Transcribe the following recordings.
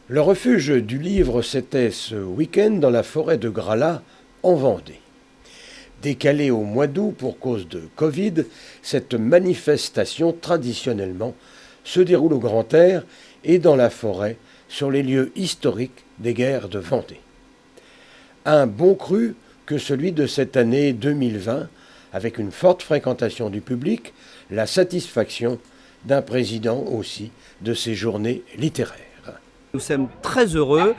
Le refuge du livre, c'était ce week-end dans la forêt de Gralat, en Vendée. Décalée au mois d'août pour cause de Covid, cette manifestation, traditionnellement, se déroule au grand air et dans la forêt, sur les lieux historiques des guerres de Vendée. Un bon cru que celui de cette année 2020, avec une forte fréquentation du public, la satisfaction d'un président aussi de ces journées littéraires. Nous sommes très heureux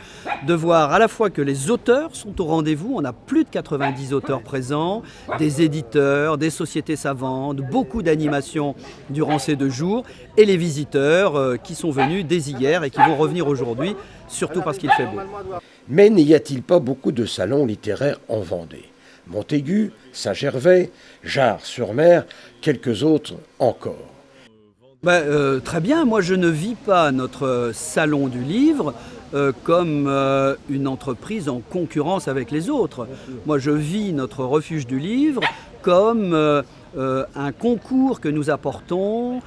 de voir à la fois que les auteurs sont au rendez-vous, on a plus de 90 auteurs présents, des éditeurs, des sociétés savantes, beaucoup d'animations durant ces 2 jours, et les visiteurs qui sont venus dès hier et qui vont revenir aujourd'hui, surtout parce qu'il fait beau. Mais n'y a-t-il pas beaucoup de salons littéraires en Vendée ? Montaigu, Saint-Gervais, Jars-sur-Mer, quelques autres encore. Très bien, moi je ne vis pas notre salon du livre comme une entreprise en concurrence avec les autres. Moi je vis notre refuge du livre comme un concours que nous apportons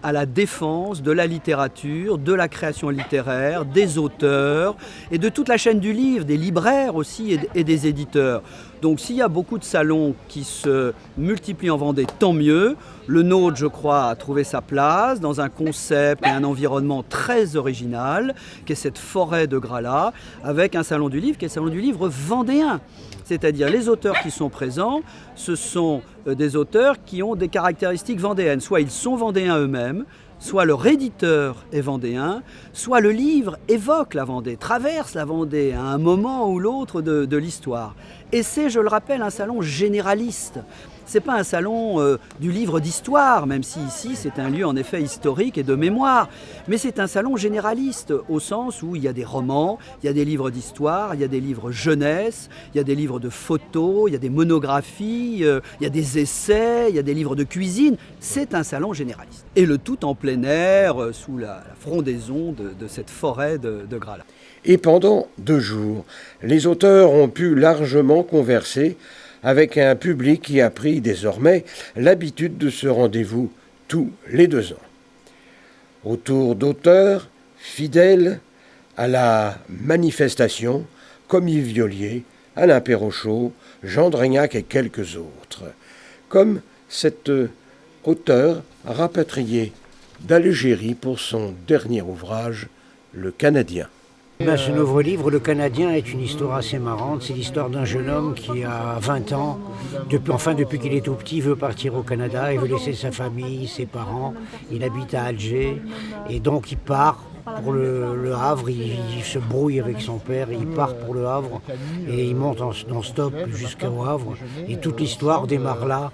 à la défense de la littérature, de la création littéraire, des auteurs et de toute la chaîne du livre, des libraires aussi et des éditeurs. Donc s'il y a beaucoup de salons qui se multiplient en Vendée, tant mieux. Le nôtre, je crois, a trouvé sa place dans un concept et un environnement très original, qui est cette forêt de Gralat, avec un salon du livre qui est le salon du livre vendéen. C'est-à-dire les auteurs qui sont présents, ce sont des auteurs qui ont des caractéristiques vendéennes. Soit ils sont vendéens eux-mêmes, soit leur éditeur est vendéen, soit le livre évoque la Vendée, traverse la Vendée à un moment ou l'autre de l'histoire. Et c'est, je le rappelle, un salon généraliste. C'est pas un salon du livre d'histoire, même si ici c'est un lieu en effet historique et de mémoire. Mais c'est un salon généraliste, au sens où il y a des romans, il y a des livres d'histoire, il y a des livres jeunesse, il y a des livres de photos, il y a des monographies, il y a des essais, il y a des livres de cuisine. C'est un salon généraliste. Et le tout en plein air, sous la frondaison de cette forêt de Gralat. Et pendant 2 jours, les auteurs ont pu largement converser avec un public qui a pris désormais l'habitude de ce rendez-vous tous les 2 ans. Autour d'auteurs fidèles à la manifestation, comme Yves Violier, Alain Perrochot, Jean Dragnac et quelques autres, comme cet auteur rapatrié d'Algérie pour son dernier ouvrage, Le Canadien. Ce nouveau livre, Le Canadien, est une histoire assez marrante. C'est l'histoire d'un jeune homme qui a 20 ans, depuis qu'il est tout petit, veut partir au Canada, il veut laisser sa famille, ses parents. Il habite à Alger et donc il part pour le Havre, il se brouille avec son père, il part pour le Havre et il monte en stop jusqu'au Havre. Et toute l'histoire démarre là,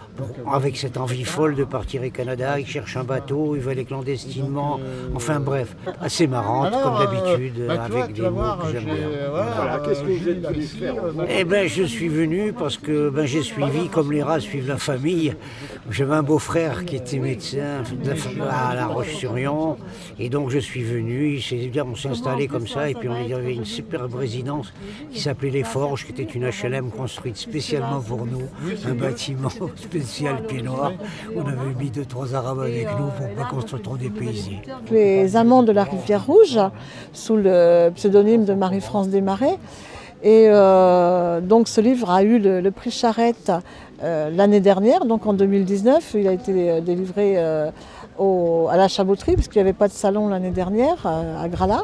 avec cette envie folle de partir au Canada. Il cherche un bateau, il va aller clandestinement. Enfin bref, assez marrante comme d'habitude, avec des mots que j'aime bien. Voilà. Qu'est-ce que vous êtes venu faire ? Je suis venu parce que j'ai suivi, comme les rats suivent la famille. J'avais un beau-frère qui était médecin à La Roche-sur-Yon et donc je suis venu. On s'est installé comme ça et puis il y avait une superbe résidence qui s'appelait Les Forges, qui était une HLM construite spécialement pour nous, un bâtiment spécial pied noir. On avait mis 2-3 Arabes avec nous pour ne pas construire trop dépaysés. Les Amants de la Rivière Rouge, sous le pseudonyme de Marie-France Desmarais. Et donc ce livre a eu le prix Charette l'année dernière, donc en 2019. Il a été délivré à la Chabotterie, puisqu'il n'y avait pas de salon l'année dernière à Gralat.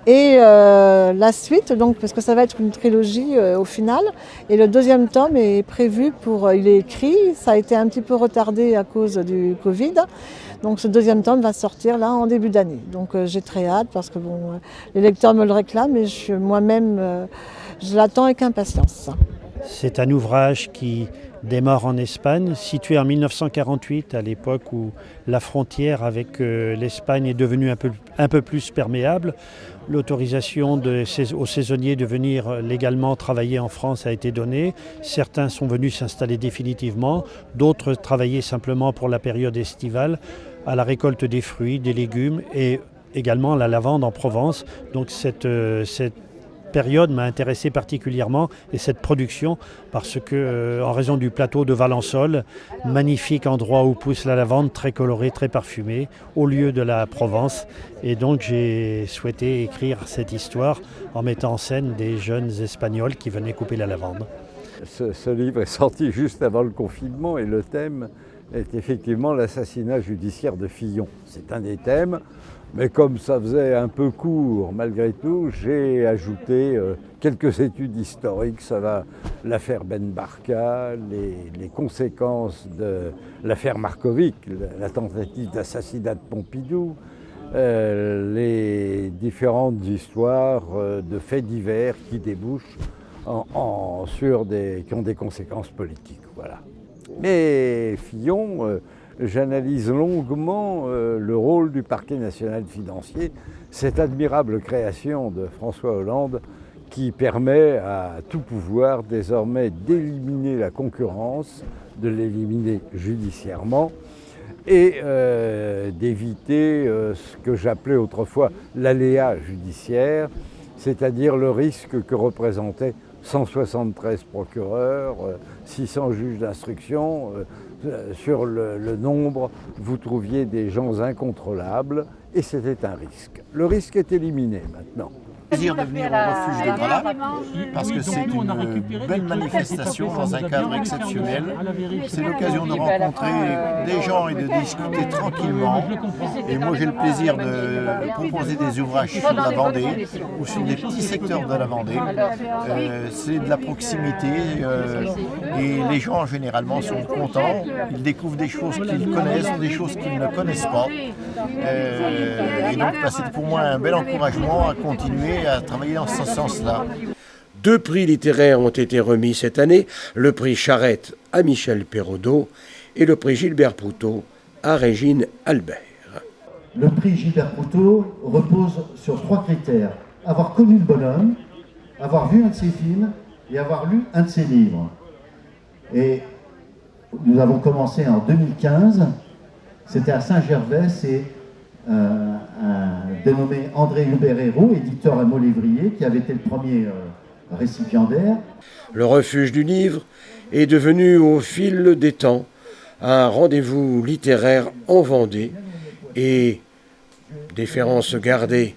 Et la suite, donc, parce que ça va être une trilogie au final, et le 2e tome est prévu il est écrit, ça a été un petit peu retardé à cause du Covid. Donc ce 2e tome va sortir là en début d'année. Donc j'ai très hâte parce que les lecteurs me le réclament et moi-même je l'attends avec impatience. C'est un ouvrage qui démarre en Espagne, situé en 1948, à l'époque où la frontière avec l'Espagne est devenue un peu plus perméable. L'autorisation aux saisonniers de venir légalement travailler en France a été donnée. Certains sont venus s'installer définitivement, d'autres travaillaient simplement pour la période estivale, à la récolte des fruits, des légumes et également à la lavande en Provence. Donc cette période m'a intéressé particulièrement et cette production parce que, en raison du plateau de Valençol, magnifique endroit où pousse la lavande, très colorée, très parfumée, au lieu de la Provence. Et donc j'ai souhaité écrire cette histoire en mettant en scène des jeunes Espagnols qui venaient couper la lavande. Ce livre est sorti juste avant le confinement et le thème est effectivement l'assassinat judiciaire de Fillon. C'est un des thèmes, mais comme ça faisait un peu court malgré tout, j'ai ajouté quelques études historiques. Ça va l'affaire Ben Barka, les conséquences de l'affaire Markovic, la tentative d'assassinat de Pompidou, les différentes histoires de faits divers qui débouchent qui ont des conséquences politiques. Voilà. Mais Fillon, j'analyse longuement le rôle du parquet national financier, cette admirable création de François Hollande qui permet à tout pouvoir désormais d'éliminer la concurrence, de l'éliminer judiciairement et d'éviter ce que j'appelais autrefois l'aléa judiciaire, c'est-à-dire le risque que représentaient 173 procureurs, 600 juges d'instruction. Sur le nombre, vous trouviez des gens incontrôlables et c'était un risque. Le risque est éliminé maintenant. Plaisir de venir au refuge de Gralat parce que c'est une belle manifestation dans un cadre exceptionnel. C'est l'occasion de rencontrer des gens et de discuter tranquillement. Et moi j'ai le plaisir de proposer des ouvrages sur la Vendée ou sur des petits secteurs de la Vendée. C'est de la proximité et les gens généralement sont contents. Ils découvrent des choses qu'ils connaissent ou des choses qu'ils ne connaissent pas. Et donc c'est pour moi un bel encouragement à continuer à travailler dans ce sens-là. 2 prix littéraires ont été remis cette année, le prix Charette à Michel Perraudot et le prix Gilbert Proutot à Régine Albert. Le prix Gilbert Proutot repose sur 3 critères. Avoir connu le bonhomme, avoir vu un de ses films et avoir lu un de ses livres. Et nous avons commencé en 2015, c'était à Saint-Gervais, c'est un dénommé André Hubert-Hérault, éditeur à Molévrier, qui avait été le premier récipiendaire. Le refuge du livre est devenu au fil des temps un rendez-vous littéraire en Vendée et déférence gardée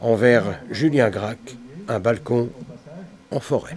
envers Julien Gracq, un balcon en forêt.